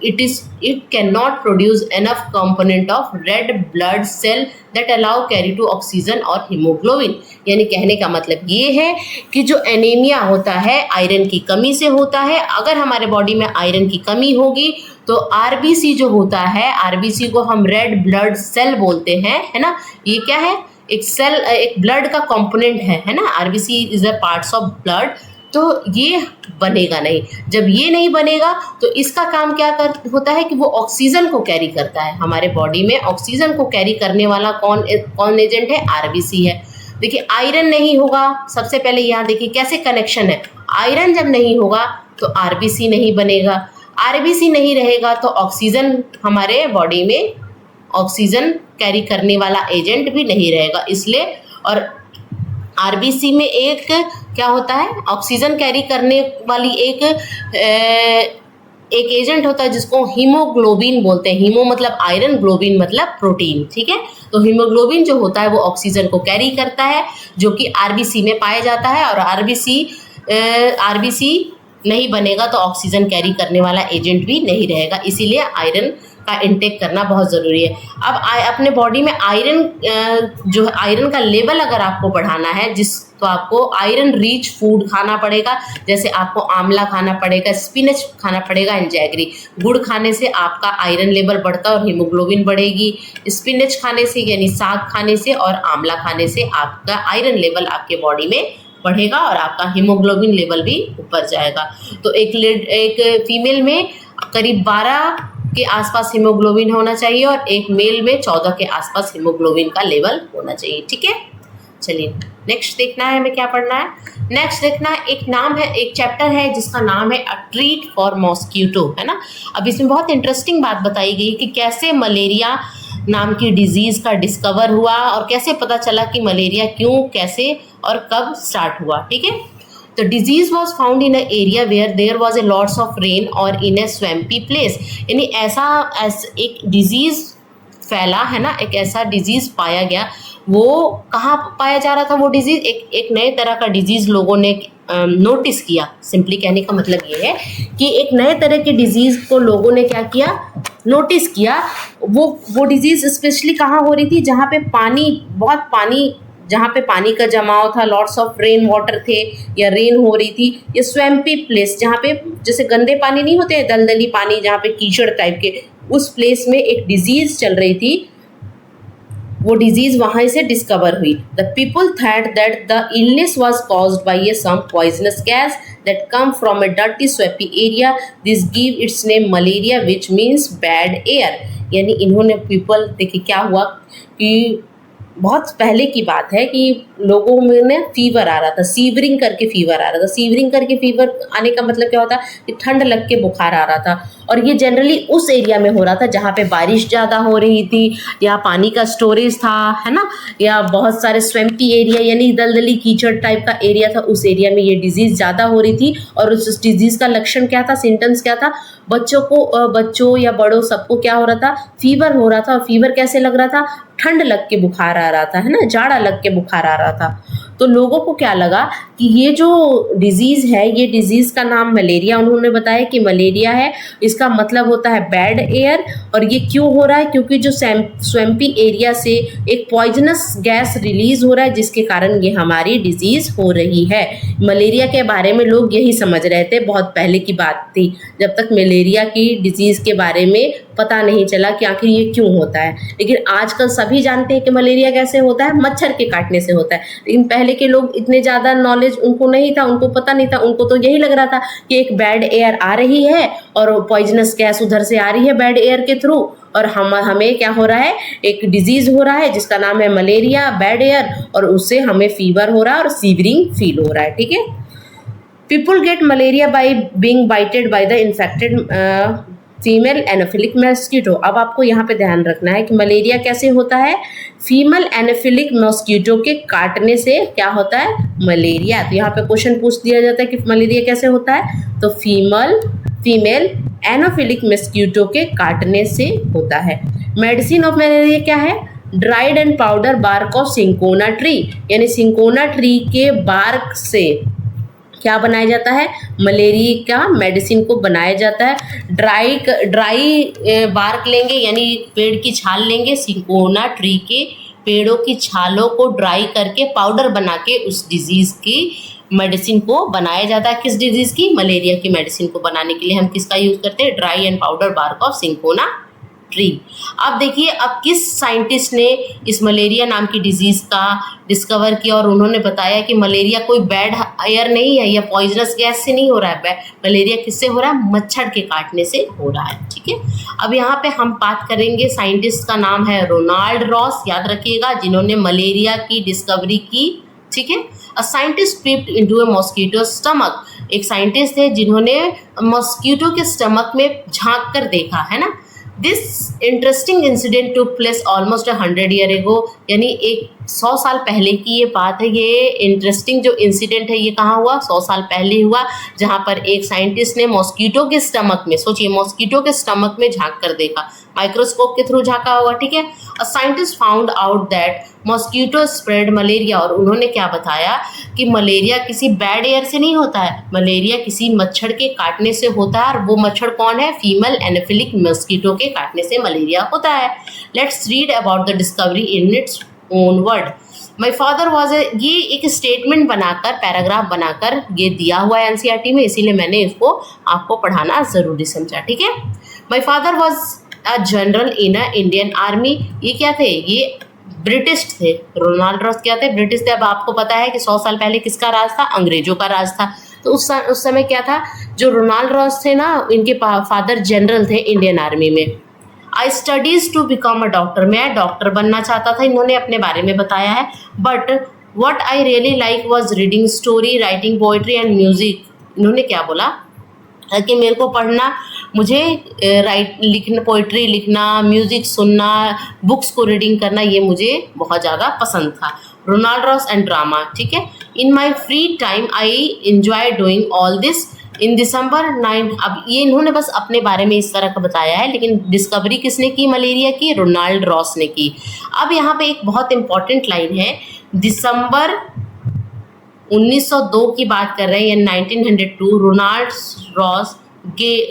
A: it can not produce enough component of red blood cell that allow carry to oxygen और हीमोग्लोबिन। यानी कहने का मतलब ये है कि जो एनीमिया होता है आयरन की कमी से होता है। अगर हमारे बॉडी में आयरन की कमी होगी तो आरबीसी जो होता है, आरबीसी को हम रेड ब्लड सेल बोलते हैं, है ना। ये क्या है, एक सेल, एक ब्लड का कंपोनेंट है ना। RBC is a parts of blood. तो ये बनेगा नहीं। जब ये नहीं बनेगा तो इसका काम क्या होता है कि वो ऑक्सीजन को कैरी करता है। हमारे बॉडी में ऑक्सीजन को कैरी करने वाला कौन एजेंट है, आरबीसी है। देखिए आयरन नहीं होगा, सबसे पहले यहाँ देखिए कैसे कनेक्शन है। आयरन जब नहीं होगा तो आरबीसी नहीं बनेगा, आरबीसी नहीं रहेगा तो ऑक्सीजन, हमारे बॉडी में ऑक्सीजन कैरी करने वाला एजेंट भी नहीं रहेगा। इसलिए, और आरबीसी में एक क्या होता है, ऑक्सीजन कैरी करने वाली एक एजेंट होता है जिसको हीमोग्लोबिन बोलते हैं। हीमो मतलब आयरन, ग्लोबिन मतलब प्रोटीन। ठीक है, तो हीमोग्लोबिन जो होता है वो ऑक्सीजन को कैरी करता है, जो कि आरबीसी में पाया जाता है। और आरबीसी नहीं बनेगा तो ऑक्सीजन कैरी करने वाला एजेंट भी नहीं रहेगा। इसीलिए आयरन का इंटेक करना बहुत ज़रूरी है। अब अपने बॉडी में आयरन का लेवल अगर आपको बढ़ाना है तो आपको आयरन रिच फूड खाना पड़ेगा। जैसे आपको आंवला खाना पड़ेगा, स्पिनच खाना पड़ेगा एंड जैगरी। गुड़ खाने से आपका आयरन लेवल बढ़ता है और हीमोग्लोबिन बढ़ेगी। स्पिनच खाने से यानी साग खाने से और आंवला खाने से आपका आयरन लेवल आपके बॉडी में बढ़ेगा और आपका हीमोग्लोबिन लेवल भी ऊपर जाएगा। तो एक फीमेल में करीब 12 के आसपास हीमोग्लोबिन होना चाहिए और एक मेल में 14 के आसपास हीमोग्लोबिन का लेवल होना चाहिए। ठीक है, चलिए नेक्स्ट देखना है हमें क्या पढ़ना है। नेक्स्ट देखना है, एक चैप्टर है जिसका नाम है अ ट्रीट फॉर मॉस्किटो, है ना। अब इसमें बहुत इंटरेस्टिंग बात बताई गई कि कैसे मलेरिया नाम की डिजीज का डिस्कवर हुआ और कैसे पता चला कि मलेरिया क्यों, कैसे और कब स्टार्ट हुआ। ठीक है, तो disease was found in a area where there was a lots of rain और इन ए स्वैम्पी प्लेस। यानी ऐसा एक डिजीज फैला, है ना, एक ऐसा डिजीज पाया गया। वो कहाँ पाया जा रहा था वो डिजीज, एक नए तरह का डिजीज लोगों ने नोटिस किया। सिंपली कहने का मतलब ये है कि एक नए तरह के डिजीज को लोगों ने क्या किया, नोटिस किया। वो डिजीज स्पेशली कहाँ हो रही थी, जहाँ पे जहाँ पे पानी का जमाव था, लॉट्स ऑफ रेन वाटर थे या रेन हो रही थी, या स्वैम्पी प्लेस जहाँ पे जैसे गंदे पानी नहीं होते, दलदली पानी जहाँ पे कीचड़ टाइप के, उस प्लेस में एक डिजीज चल रही थी वो डिजीज वहां से डिस्कवर हुई। The people thought that the illness was caused by a some poisonous gas that come from a dirty swampy area, this give its name malaria which means bad air. यानी इन्होंने people, देखिए क्या हुआ कि बहुत पहले की बात है कि लोगों में ना फीवर आ रहा था, सीवरिंग करके फीवर आ रहा था। सीवरिंग करके फीवर आने का मतलब क्या होता है कि ठंड लग के बुखार आ रहा था, और ये जनरली उस एरिया में हो रहा था जहाँ पे बारिश ज़्यादा हो रही थी, या पानी का स्टोरेज था, है ना, या बहुत सारे स्वैम्पी एरिया यानी दलदली कीचड़ टाइप का एरिया था, उस एरिया में ये डिजीज़ ज़्यादा हो रही थी। और उस डिजीज़ का लक्षण क्या था, सिम्टम्स क्या था, बच्चों या बड़ों सबको क्या हो रहा था, फीवर हो रहा था। और फीवर कैसे लग रहा था, ठंड लग के बुखार आ रहा था, है ना, जाड़ा लग के बुखार आ रहा था। तो लोगों को क्या लगा कि ये जो डिजीज़ है, ये डिजीज़ का नाम मलेरिया, उन्होंने बताया कि मलेरिया है, इसका मतलब होता है बैड एयर। और ये क्यों हो रहा है, क्योंकि जो स्वैम्पी एरिया से एक पॉइजनस गैस रिलीज हो रहा है, जिसके कारण ये हमारी डिजीज़ हो रही है। मलेरिया के बारे में लोग यही समझ रहे थे, बहुत पहले की बात थी, जब तक मलेरिया की डिजीज़ के बारे में पता नहीं चला कि आखिर ये क्यों होता है। लेकिन आजकल सभी जानते हैं कि मलेरिया कैसे होता है, मच्छर के काटने से होता है। लेकिन पहले के लोग इतने ज़्यादा नॉलेज उनको नहीं था, उनको पता नहीं था, उनको तो यही लग रहा था कि एक बैड एयर आ रही है और पॉइजनस गैस उधर से आ रही है बैड एयर के थ्रू, और हमें क्या हो रहा है, एक डिजीज़ हो रहा है जिसका नाम है मलेरिया, बैड एयर, और उससे हमें फीवर हो रहा है और सीवरिंग फील हो रहा है। ठीक है, people get malaria by being bited by the infected female anopheles mosquito. अब आपको यहाँ पे ध्यान रखना है कि मलेरिया कैसे होता है, फीमेल एनोफिलिक मॉस्किटो के काटने से क्या होता है, मलेरिया। तो यहाँ पे क्वेश्चन पूछ दिया जाता है कि मलेरिया कैसे होता है, तो फीमेल एनोफिलिक मॉस्किटो के काटने से होता है। मेडिसिन ऑफ मलेरिया क्या है, dried and powder bark of cinchona tree, यानी सिंकोना ट्री के बार्क से क्या बनाया जाता है, मलेरिया का मेडिसिन को बनाया जाता है। ड्राई बार्क लेंगे, यानी पेड़ की छाल लेंगे, सिंकोना ट्री के पेड़ों की छालों को ड्राई करके पाउडर बना के उस डिजीज़ की मेडिसिन को बनाया जाता है। किस डिजीज़ की, मलेरिया की मेडिसिन को बनाने के लिए हम किसका यूज़ करते हैं, dry and powder bark of cinchona tree. अब देखिए, अब किस साइंटिस्ट ने इस मलेरिया नाम की डिजीज़ का डिस्कवर किया, और उन्होंने बताया कि मलेरिया कोई बैड एयर नहीं है या पॉइजनस गैस से नहीं हो रहा है, मलेरिया किससे हो रहा है, मच्छर के काटने से हो रहा है। ठीक है, अब यहाँ पे हम बात करेंगे, साइंटिस्ट का नाम है रोनाल्ड रॉस, याद रखिएगा, जिन्होंने मलेरिया की डिस्कवरी की। ठीक है, a scientist creeped into a mosquito stomach, एक साइंटिस्ट थे जिन्होंने मॉस्किटो के स्टमक में झांक कर देखा, है ना। This interesting incident took place almost 100 year ago, यानी 100 साल पहले की ये बात है। ये इंटरेस्टिंग जो इंसिडेंट है ये कहाँ हुआ, 100 साल पहले हुआ, जहाँ पर एक साइंटिस्ट ने मॉस्किटो के स्टमक में, सोचिए मॉस्किटो के स्टमक में झांक कर देखा, माइक्रोस्कोप के थ्रू झांका हुआ। ठीक है, a scientist found out that mosquito spread malaria, और उन्होंने क्या बताया कि मलेरिया किसी बैड एयर से नहीं होता है, मलेरिया किसी मच्छर के काटने से होता है, और वो मच्छर कौन है, फीमेल एनोफिलिक मॉस्किटो के काटने से मलेरिया होता है। Let's read about the discovery in its own word. My father was ये एक स्टेटमेंट बनाकर, पैराग्राफ बनाकर ये दिया हुआ है एनसीईआरटी में, इसीलिए मैंने इसको आपको पढ़ाना ज़रूरी समझा। ठीक है, my father was a general in a Indian army, ये क्या थे, ये ब्रिटिश थे। रोनाल्ड रॉस क्या थे, ब्रिटिश थे। अब आपको पता है कि 100 साल पहले किसका राज था, अंग्रेजों का राज था। तो उस समय क्या था, जो रोनाल्ड रॉस थे ना, इनके फादर जनरल थे इंडियन आर्मी में। I studies to become a doctor, मैं डॉक्टर बनना चाहता था, इन्होंने अपने बारे में बताया है। But what I really like was reading story, writing poetry and music. इन्होंने क्या बोला कि मेरे को पढ़ना, मुझे लिखना, पोइट्री लिखना, म्यूज़िक सुनना, बुक्स को रीडिंग करना, ये मुझे बहुत ज़्यादा पसंद था। Ronald Ross and drama. ठीक है, in my free time I enjoy doing all this in December 9। अब ये इन्होंने बस अपने बारे में इस तरह का बताया है, लेकिन डिस्कवरी किसने की मलेरिया की, रोनाल्ड रॉस ने की। अब यहाँ पे एक बहुत इंपॉर्टेंट लाइन है, दिसंबर 1902 की बात कर रहे हैं, या 1902, Ronald Ross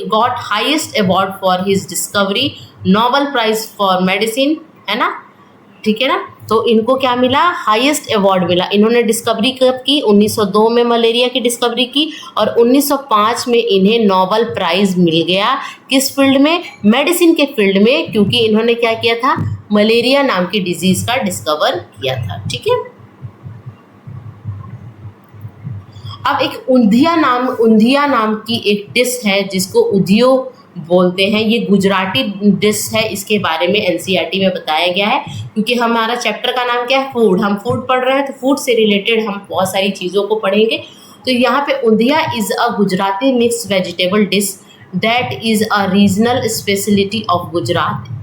A: got highest award for his discovery, Nobel prize for medicine, है ना। ठीक है ना, तो इनको क्या मिला, हाईएस्ट अवार्ड मिला। इन्होंने डिस्कवरी कब की, 1902 में मलेरिया की डिस्कवरी की, और 1905 में इन्हें नोबेल प्राइज मिल गया। किस फील्ड में, मेडिसिन के फील्ड में, क्योंकि इन्होंने क्या किया था, मलेरिया नाम की डिजीज का डिस्कवर किया था। ठीक है, अब एक ऊंधिया नाम की एक डिश है जिसको उधियो बोलते हैं। ये गुजराती डिश है, इसके बारे में एनसीईआरटी में बताया गया है, क्योंकि हमारा चैप्टर का नाम क्या है, फूड। हम फूड पढ़ रहे हैं तो फूड से रिलेटेड हम बहुत सारी चीज़ों को पढ़ेंगे। तो यहाँ पे undhiya is a Gujarati mix vegetable dish that is a regional speciality of Gujarat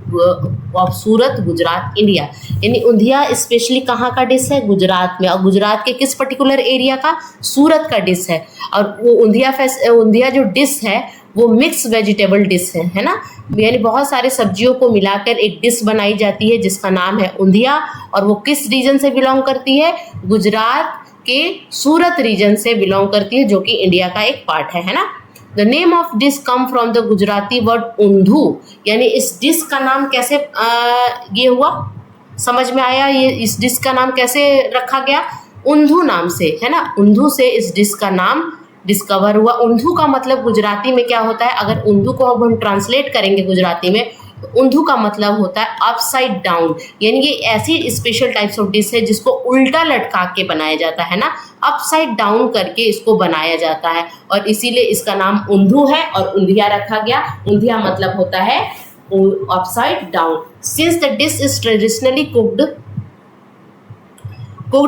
A: of Surat Gujarat India. यानी ऊंधिया स्पेशली कहाँ का डिश है, गुजरात में, और गुजरात के किस पर्टिकुलर एरिया का, सूरत का डिश है। और वो ऊंधिया जो डिश है वो मिक्स वेजिटेबल डिश है ना, यानी बहुत सारे सब्जियों को मिलाकर एक डिश बनाई जाती है जिसका नाम है ऊंधिया। और वो किस रीजन से बिलोंग करती है, गुजरात के सूरत रीजन से बिलोंग करती है, जो कि इंडिया का एक पार्ट है ना। The name of dish come from the Gujarati word undhu, यानी इस डिश का नाम कैसे ये हुआ, समझ में आया, ये इस डिश का नाम कैसे रखा गया, ऊंधू नाम से, है ना। ऊंधू से इस डिश का नाम डिस्कवर हुआ। ऊंधू का मतलब गुजराती में क्या होता है, अगर ऊंधू को अब हम ट्रांसलेट करेंगे गुजराती में, तो ऊंधू का मतलब होता है अपसाइड डाउन, यानी ये ऐसी स्पेशल टाइप्स ऑफ डिश है जिसको उल्टा लटका के बनाया जाता है ना, अपसाइड डाउन करके इसको बनाया जाता है, और इसीलिए इसका नाम ऊंधू है और ऊंधिया रखा गया। ऊंधिया मतलब होता है upside down. Since the dish is traditionally cooked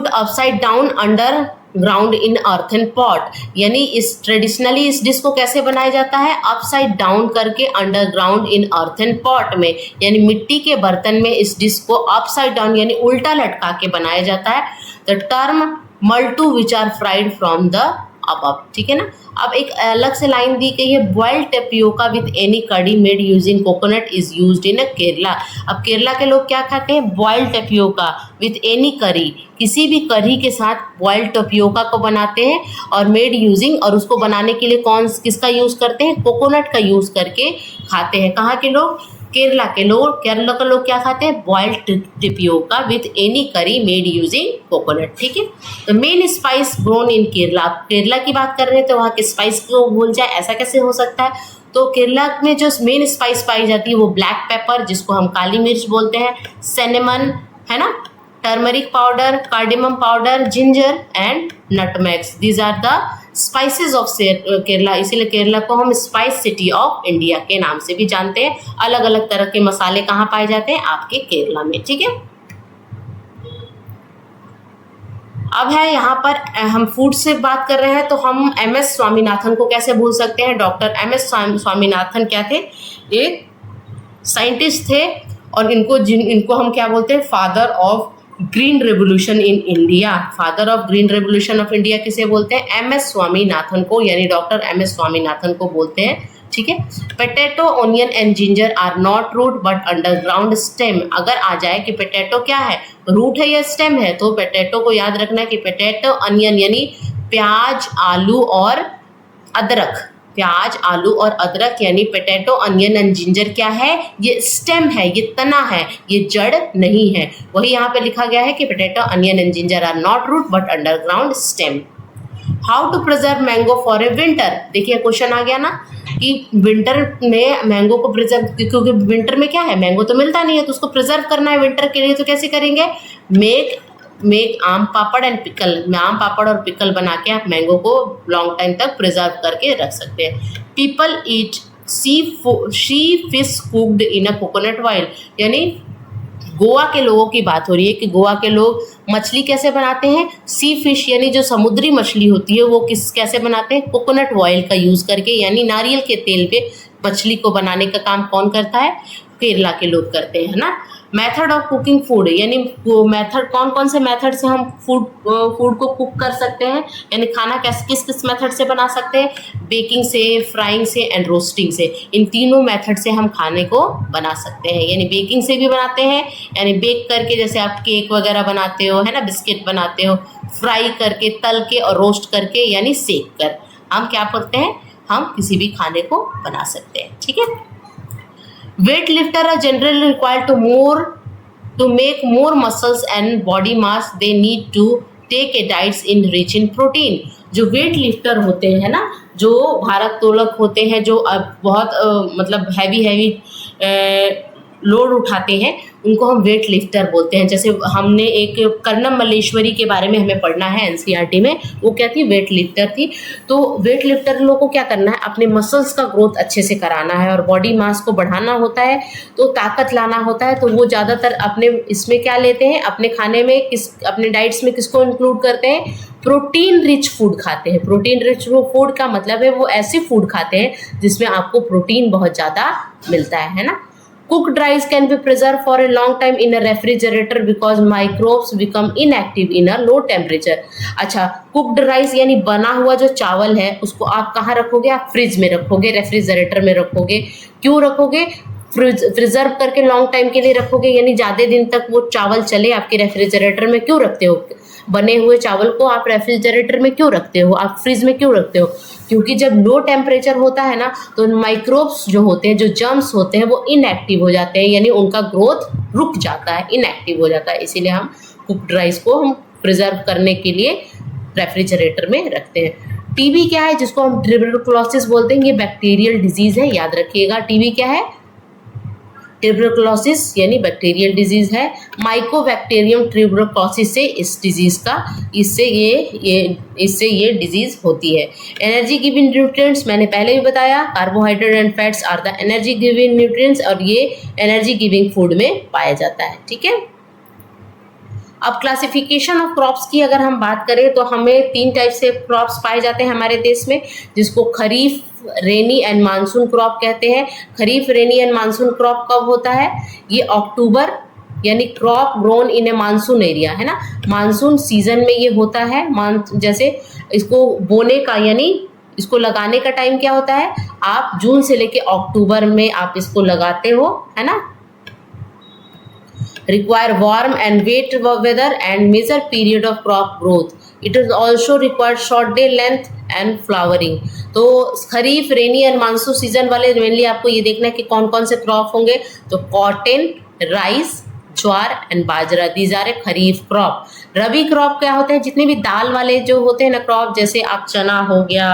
A: upside down under ground in earthen pot, यानी इस ट्रेडिशनली इस डिश को कैसे बनाया जाता है, अपसाइड डाउन करके अंडरग्राउंड इन अर्थन पॉट में, यानी मिट्टी के बर्तन में इस डिश को अपसाइड डाउन यानी उल्टा लटका के बनाया जाता है। द टर्म मल्टू which are fried from the अब, ठीक है ना। अब एक अलग से लाइन दी गई है, बॉइल्ड टेपियोका विद एनी कड़ी made using coconut is used in Kerala. अब केरला के लोग क्या खाते हैं, बॉइल्ड टेपियोका विद एनी करी, किसी भी करी के साथ बॉइल्ड टेपियोका को बनाते हैं, और मेड यूजिंग, और उसको बनाने के लिए किसका यूज़ करते हैं, कोकोनट का यूज़ करके खाते हैं। कहाँ के लोग, केरला के लोग। केरला के लोग क्या खाते हैं, बॉइल्ड टिपियोका विथ एनी करी मेड यूजिंग कोकोनट। ठीक है, तो main spice grown in Kerala. Kerala की बात कर रहे हैं तो वहाँ के स्पाइस को भूल जाए, ऐसा कैसे हो सकता है। तो केरला में जो मेन स्पाइस पाई जाती है वो ब्लैक पेपर, जिसको हम काली मिर्च बोलते हैं, सिनेमन, है ना, turmeric powder, cardamom powder, ginger and nutmegs. These are the spices of Kerala. इसीलिए केरला को हम स्पाइस सिटी ऑफ इंडिया के नाम से भी जानते हैं। अलग अलग तरह के मसाले कहाँ पाए जाते हैं, आपके केरला में। ठीक है, अब है यहाँ पर हम फूड से बात कर रहे हैं तो हम MS स्वामीनाथन को कैसे भूल सकते हैं। डॉक्टर MS स्वामीनाथन क्या थे, एक साइंटिस्ट थे, और इनको हम क्या बोलते हैं, father of green revolution in India. Father of green revolution of India किसे बोलते हैं, MS स्वामीनाथन को, यानी डॉक्टर MS स्वामीनाथन को बोलते हैं। ठीक है, potato, onion and ginger are not root but underground stem. अगर आ जाए कि पोटैटो क्या है, रूट है या स्टेम है, तो पोटैटो को याद रखना है कि पोटैटो, अनियन यानी प्याज, आलू और अदरक, प्याज, आलू और अदरक, यानी पोटैटो, अनियन एंड जिंजर क्या है, ये स्टेम है, ये तना है, ये जड़ नहीं है। वही यहाँ पे लिखा गया है कि potato, onion and ginger are not root but underground stem. How to preserve mango for a winter. देखिए क्वेश्चन आ गया ना कि विंटर में मैंगो को प्रिजर्व, क्योंकि विंटर में क्या है, मैंगो तो मिलता नहीं है, तो उसको प्रिजर्व करना है विंटर के लिए, तो कैसे करेंगे, मेक आम पापड़ एंड पिकल। आम पापड़ और पिकल बना के आप मैंगो को लॉन्ग टाइम तक प्रिजर्व करके रख सकते हैं। People eat sea fish cooked in a coconut oil, यानी गोवा के लोगों की बात हो रही है कि गोवा के लोग मछली कैसे बनाते हैं, सी फिश यानी जो समुद्री मछली होती है वो कैसे बनाते हैं, कोकोनट ऑयल का यूज़ करके, यानी नारियल के तेल पे मछली को बनाने का काम कौन करता है, केरला के लोग करते हैं ना। मेथड ऑफ कुकिंग फूड, यानी मेथड, कौन कौन से मेथड से हम फूड को कुक कर सकते हैं, यानी खाना किस किस मेथड से बना सकते हैं, बेकिंग से, फ्राइंग से एंड रोस्टिंग से। इन तीनों मेथड से हम खाने को बना सकते हैं, यानी बेकिंग से भी बनाते हैं, यानी बेक करके, जैसे आप केक वगैरह बनाते हो, है ना, बिस्किट बनाते हो, फ्राई करके, तल के और रोस्ट करके, यानी सेक कर हम क्या करते हैं, हम किसी भी खाने को बना सकते हैं। ठीक है, weight lifter are generally required to make more muscles and body mass. They need to take a diets in rich in protein. जो वेट लिफ्टर होते हैं ना, जो भारत तोलक होते हैं, जो बहुत मतलब हैवी लोड उठाते हैं उनको हम वेट लिफ्टर बोलते हैं। जैसे हमने एक कर्णम मल्लेश्वरी के बारे में हमें पढ़ना है एनसीईआरटी में, वो क्या थी, वेट लिफ्टर थी। तो वेट लिफ्टर लोगों को क्या करना है, अपने मसल्स का ग्रोथ अच्छे से कराना है और बॉडी मास को बढ़ाना होता है, तो ताकत लाना होता है। तो वो ज़्यादातर अपने इसमें क्या लेते हैं, अपने खाने में अपने डाइट्स में किसको इंक्लूड करते हैं, प्रोटीन रिच फूड खाते हैं। प्रोटीन रिच फूड का मतलब है वो ऐसी फूड खाते हैं जिसमें आपको प्रोटीन बहुत ज़्यादा मिलता है ना। Cooked rice can be preserved for a long time in a refrigerator because microbes become inactive in a low temperature. अच्छा, कुकड राइस यानी बना हुआ जो चावल है उसको आप कहाँ रखोगे, आप फ्रिज में रखोगे, रेफ्रिजरेटर में रखोगे। क्यों रखोगे, प्रिजर्व करके लॉन्ग टाइम के लिए रखोगे, यानी ज़्यादा दिन तक वो चावल चले आपके रेफ्रिजरेटर में। क्यों रखते हो बने हुए चावल को, आप रेफ्रिजरेटर में क्यों रखते हो, आप फ्रिज में क्यों रखते हो? क्योंकि जब लो टेम्परेचर होता है ना तो माइक्रोब्स जो होते हैं, जो जर्म्स होते हैं वो इनएक्टिव हो जाते हैं, यानी उनका ग्रोथ रुक जाता है, इनएक्टिव हो जाता है। इसीलिए हम कुक्ड राइस को हम प्रिजर्व करने के लिए रेफ्रिजरेटर में रखते हैं। टीबी क्या है, जिसको हम ट्यूबरकुलोसिस बोलते हैं, ये बैक्टीरियल डिजीज है, याद रखिएगा। टीबी क्या है, ट्यूबरकुलोसिस यानी बैक्टीरियल डिजीज है। माइकोबैक्टीरियम ट्यूबरकुलोसिस से इस डिजीज का इससे ये डिजीज होती है। एनर्जी गिविंग न्यूट्रिएंट्स मैंने पहले भी बताया, carbohydrate and fats are the energy giving nutrients, और ये एनर्जी गिविंग फूड में पाया जाता है। ठीक है, अब क्लासिफिकेशन ऑफ क्रॉप्स की अगर हम बात करें तो हमें 3 टाइप से क्रॉप्स पाए जाते हैं हमारे देश में, जिसको खरीफ, रेनी एंड मानसून क्रॉप कहते हैं। खरीफ, रेनी एंड मानसून क्रॉप कब होता है, ये अक्टूबर, यानी क्रॉप ग्रोन इन ए मानसून एरिया, है ना, मानसून सीजन में ये होता है। जैसे इसको बोने का यानी इसको लगाने का टाइम क्या होता है, आप जून से लेके अक्टूबर में आप इसको लगाते हो, है ना। require warm and wet weather and measure period of crop growth. It is also required short day length and flowering. तो खरीफ, रेनी एंड मानसून सीजन वाले मेनली आपको ये देखना है कि कौन कौन से क्रॉप होंगे। तो cotton, rice, jowar and bajra, these are a kharif crop. Rabi crop क्या होते हैं, जितने भी दाल वाले जो होते हैं ना क्रॉप, जैसे आप चना हो गया,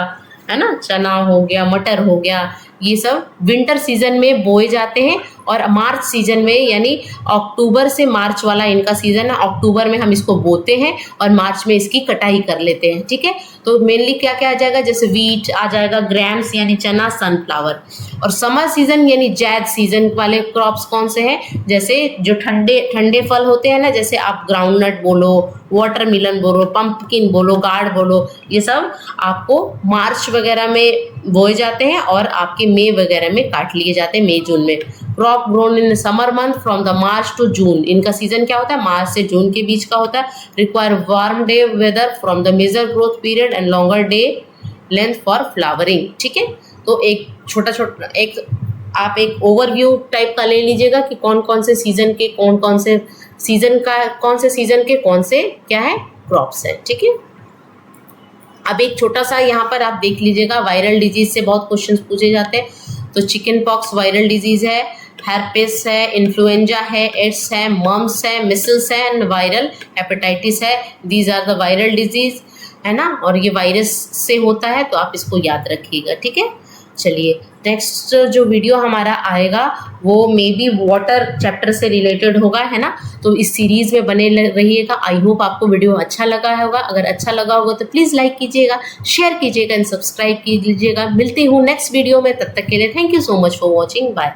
A: है ना, चना हो गया, मटर हो गया, ये सब विंटर सीजन में बोए जाते हैं। और मार्च सीजन में, यानी अक्टूबर से मार्च वाला इनका सीजन है, अक्टूबर में हम इसको बोते हैं और मार्च में इसकी कटाई कर लेते हैं। ठीक है, तो मेनली क्या क्या आ जाएगा, जैसे वीट आ जाएगा, ग्रैम्स यानी चना, सनफ्लावर। और समर सीजन यानी जैद सीजन वाले क्रॉप्स कौन से हैं, जैसे जो ठंडे फल होते हैं ना, जैसे आप ग्राउंडनट बोलो, वाटरमेलन बोलो, पंपकिन बोलो, गार्ड बोलो, ये सब आपको मार्च वगैरह में बोए जाते हैं और आपके मई वगैरह में काट लिए जाते हैं, मई जून में। Crop grown in summer month from the March to June, इनका सीजन क्या होता है, मार्च से जून के बीच का होता है। Require warm day weather from the major growth period and longer day length for flowering. ठीक है, तो एक छोटा आप एक ओवरव्यू टाइप का ले लीजिएगा कि कौन कौन से सीजन के कौन से सीजन के कौन से क्या है क्रॉप्स है। ठीक है, अब एक छोटा सा यहाँ पर आप देख लीजिएगा, वायरल डिजीज से बहुत क्वेश्चंस पूछे जाते हैं। तो चिकन पॉक्स वायरल डिजीज है, हेरपेस है, इन्फ्लुएंजा है, एड्स है, मम्स है, मिसल्स है एंड वायरल हेपेटाइटिस है। These are the viral disease, है ना, और ये वायरस से होता है, तो आप इसको याद रखिएगा। ठीक है, चलिए नेक्स्ट जो वीडियो हमारा आएगा वो मे बी वाटर चैप्टर से रिलेटेड होगा, है ना। तो इस सीरीज में बने रहिएगा। आई होप आपको वीडियो अच्छा लगा होगा। अगर अच्छा लगा होगा तो प्लीज़ लाइक कीजिएगा, शेयर कीजिएगा एंड सब्सक्राइब कीजिएगा। मिलती हूँ नेक्स्ट वीडियो में, तब तक के लिए thank you so much for watching, bye.